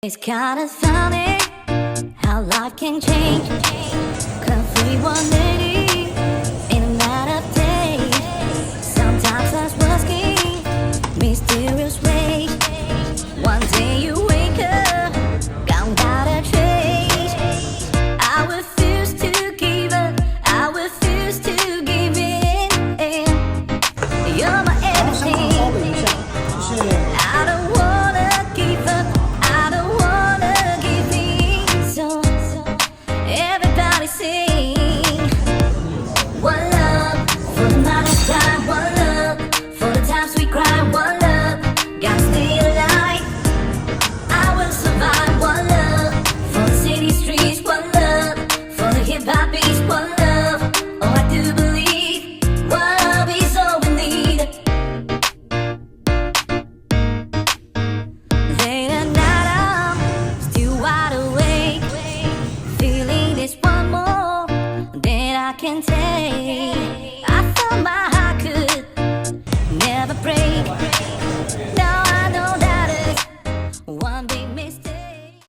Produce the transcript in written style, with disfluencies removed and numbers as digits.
It's kind of funny how life can change. Come free 180 in a matter of days. Sometimes that's what's king, mysterious ways. One day you wake up, gone without a trace. I refuse to give up, I refuse to give in. You're my everything. I don't wanna give up, I don't wanna give in. So everybody sing. One love for the night of time, one love for the times we cry, one love, gotta stay alive. I will survive, one love for the city streets, one love for the hip hop beats, one love. Oh, I do believe one love is all we need. Late at night, I'm still wide awake, feeling this one more than I can take.